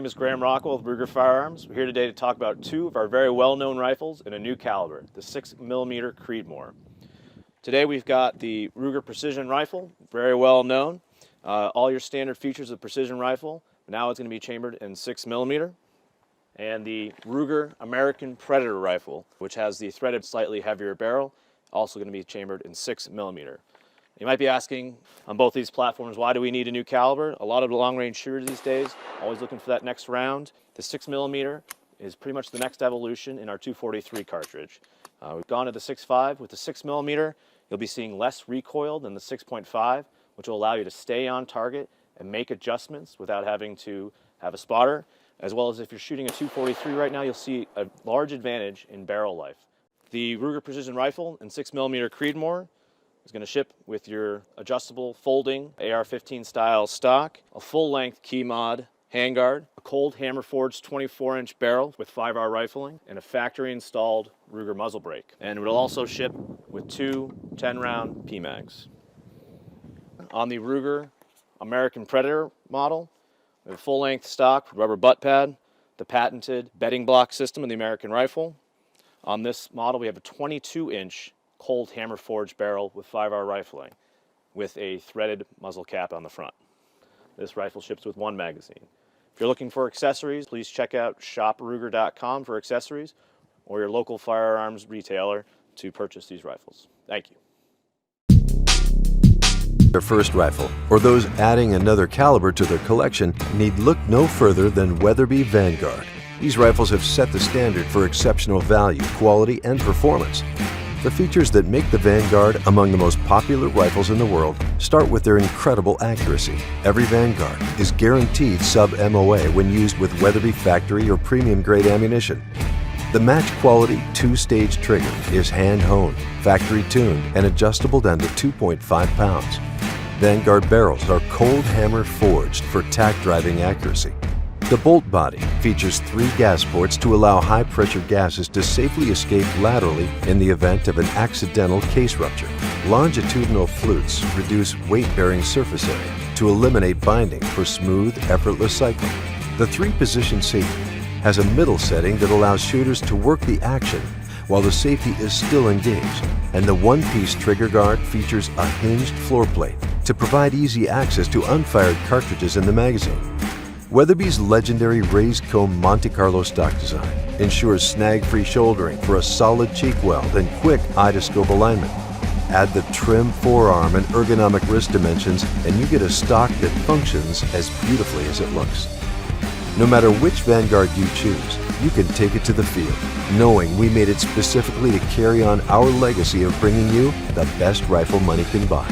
name is Graham Rockwell with Ruger Firearms. We're here today to talk about two of our very well-known rifles in a new caliber, the 6mm Creedmoor. Today we've got the Ruger Precision Rifle, very well known. All your standard features of Precision Rifle. Now it's going to be chambered in 6mm. And the Ruger American Predator Rifle, which has the threaded, slightly heavier barrel, also going to be chambered in 6mm. You might be asking on both these platforms, why do we need a new caliber? A lot of the long-range shooters these days, always looking for that next round. The 6mm is pretty much the next evolution in our 243 cartridge. We've gone to the 6.5. With the 6mm, you'll be seeing less recoil than the 6.5, which will allow you to stay on target and make adjustments without having to have a spotter. As well as if you're shooting a 243 right now, you'll see a large advantage in barrel life. The Ruger Precision Rifle in 6mm Creedmoor is going to ship with your adjustable folding AR-15 style stock, a full-length key mod handguard, a cold hammer forged 24-inch barrel with 5R rifling, and a factory-installed Ruger muzzle brake. And it'll also ship with two 10-round PMags. On the Ruger American Predator model, we have a full-length stock rubber butt pad, the patented bedding block system in the American rifle. On this model, we have a 22-inch cold hammer forged barrel with 5R rifling with a threaded muzzle cap on the front. This rifle ships with one magazine. If you're looking for accessories, please check out shopruger.com for accessories or your local firearms retailer to purchase these rifles. Thank you. Their first rifle, or those adding another caliber to their collection, need look no further than Weatherby Vanguard. These rifles have set the standard for exceptional value, quality, and performance. The features that make the Vanguard among the most popular rifles in the world start with their incredible accuracy. Every Vanguard is guaranteed sub-MOA when used with Weatherby factory or premium-grade ammunition. The match-quality two-stage trigger is hand-honed, factory-tuned, and adjustable down to 2.5 pounds. Vanguard barrels are cold hammer forged for tack-driving accuracy. The bolt body features 3 gas ports to allow high-pressure gases to safely escape laterally in the event of an accidental case rupture. Longitudinal flutes reduce weight-bearing surface area to eliminate binding for smooth, effortless cycling. The 3-position safety has a middle setting that allows shooters to work the action while the safety is still engaged, and the one-piece trigger guard features a hinged floor plate to provide easy access to unfired cartridges in the magazine. Weatherby's legendary raised comb Monte Carlo stock design ensures snag-free shouldering for a solid cheek weld and quick eye-to-scope alignment. Add the trim forearm and ergonomic wrist dimensions, and you get a stock that functions as beautifully as it looks. No matter which Vanguard you choose, you can take it to the field, knowing we made it specifically to carry on our legacy of bringing you the best rifle money can buy.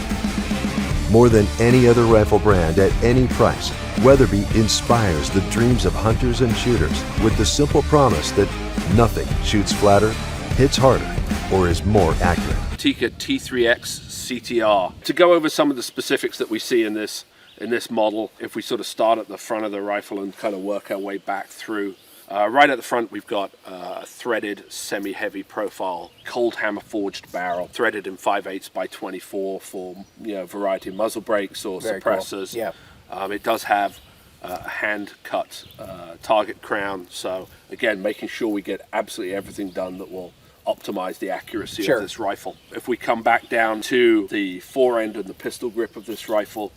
More than any other rifle brand at any price, Weatherby inspires the dreams of hunters and shooters with the simple promise that nothing shoots flatter, hits harder, or is more accurate. Tikka T3X CTR. To go over some of the specifics that we see in this model, if we sort of start at the front of the rifle and kind of work our way back through. Right at the front, we've got a threaded semi-heavy profile cold hammer forged barrel, threaded in 5/8 by 24 for a variety of muzzle brakes or Very suppressors. cool. Yeah. It does have a hand cut target crown, so again, making sure we get absolutely everything done that will optimize the accuracy of this rifle. If we come back down to the fore end and the pistol grip of this rifle,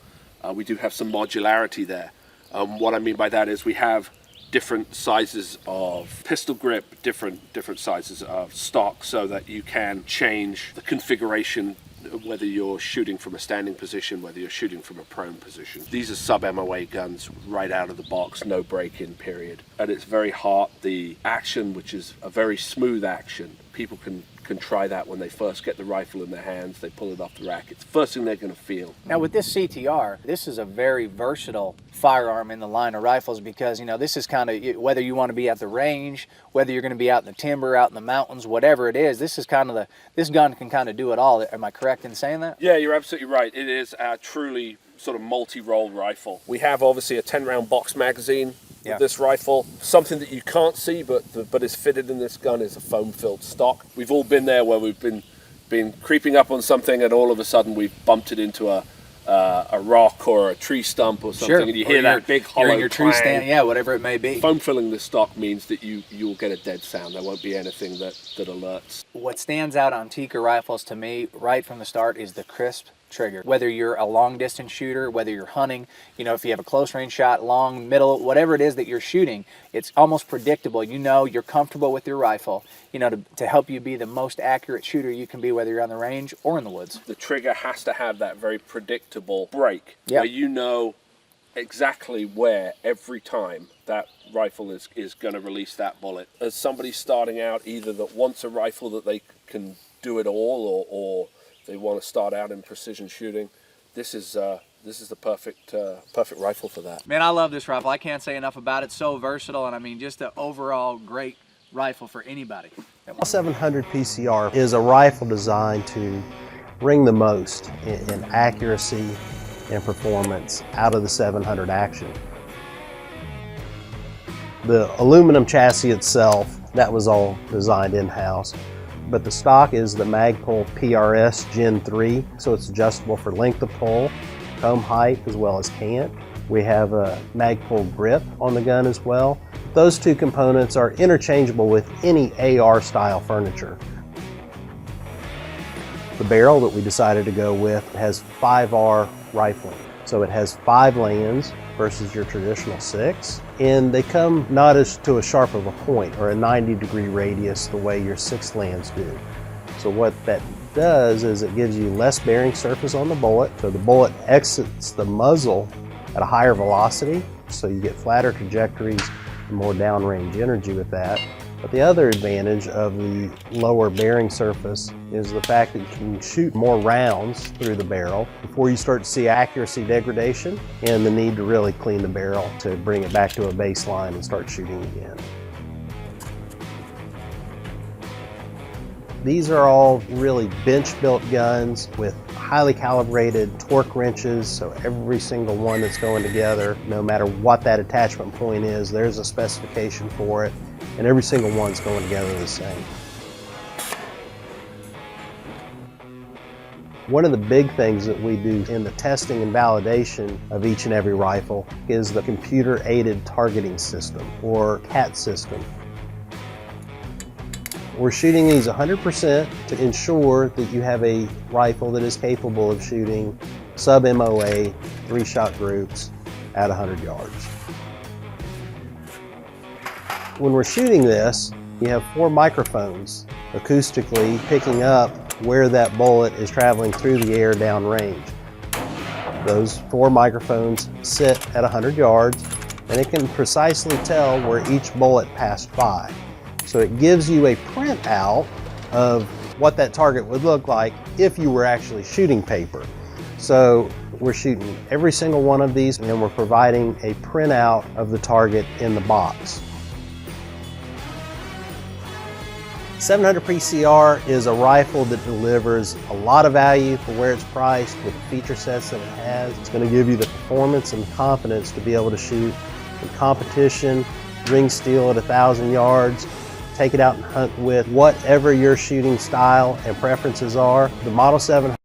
we do have some modularity there. What I mean by that is we have different sizes of pistol grip, different sizes of stock, so that you can change the configuration whether you're shooting from a standing position, whether you're shooting from a prone position. These are sub-MOA guns right out of the box, no break-in period. At its very heart, the action, which is a very smooth action, people can try that when they first get the rifle in their hands. They pull it off the rack. It's the first thing they're going to feel. Now with this CTR, this is a very versatile firearm in the line of rifles because, this is kind of, whether you want to be at the range, whether you're going to be out in the timber, out in the mountains, whatever it is, this is kind of this gun can kind of do it all. Am I correct in saying that? Yeah, you're absolutely right. It is a truly sort of multi-role rifle. We have obviously a 10-round box magazine. With this rifle. Something that you can't see but is fitted in this gun is a foam-filled stock. We've all been there where we've been creeping up on something and all of a sudden we've bumped it into a a rock or a tree stump or something, Sure. and you Or hear that you're- big you're hollow in your tree clang. stand, yeah, whatever it may be. Foam filling the stock means that you'll get a dead sound. There won't be anything that alerts. What stands out on Tikka rifles to me right from the start is the crisp trigger. Whether you're a long distance shooter, whether you're hunting, you know, if you have a close range shot, long, middle, whatever it is that you're shooting, it's almost predictable. You know, you're comfortable with your rifle, you know, to help you be the most accurate shooter you can be, whether you're on the range or in the woods. The trigger has to have that very predictable break, Yep. where you know exactly where every time that rifle is going to release that bullet. As somebody starting out, either that wants a rifle that they can do it all, or they want to start out in precision shooting, this is the perfect rifle for that. Man, I love this rifle. I can't say enough about it. So versatile, and I mean, just an overall great rifle for anybody. 700 PCR is a rifle designed to bring the most in accuracy and performance out of the 700 action. The aluminum chassis itself, that was all designed in-house, but the stock is the Magpul PRS Gen 3, so it's adjustable for length of pull, comb height, as well as cant. We have a Magpul grip on the gun as well. Those two components are interchangeable with any AR style furniture. The barrel that we decided to go with has 5R rifling. So it has 5 lands versus your traditional 6. And they come not as to a sharp of a point or a 90-degree radius the way your 6 lands do. So what that does is it gives you less bearing surface on the bullet. So the bullet exits the muzzle at a higher velocity, so you get flatter trajectories and more downrange energy with that. But the other advantage of the lower bearing surface is the fact that you can shoot more rounds through the barrel before you start to see accuracy degradation and the need to really clean the barrel to bring it back to a baseline and start shooting again. These are all really bench-built guns with highly calibrated torque wrenches, so every single one that's going together, no matter what that attachment point is, there's a specification for it, and every single one's going together the same. One of the big things that we do in the testing and validation of each and every rifle is the computer-aided targeting system, or CAT system. We're shooting these 100% to ensure that you have a rifle that is capable of shooting sub-MOA 3-shot groups at 100 yards. When we're shooting this, you have 4 microphones acoustically picking up where that bullet is traveling through the air downrange. Those 4 microphones sit at 100 yards, and it can precisely tell where each bullet passed by. So it gives you a printout of what that target would look like if you were actually shooting paper. So we're shooting every single one of these, and we're providing a printout of the target in the box. 700 PCR is a rifle that delivers a lot of value for where it's priced with the feature sets that it has. It's going to give you the performance and confidence to be able to shoot in competition, ring steel at 1,000 yards, take it out and hunt with whatever your shooting style and preferences are. The Model 700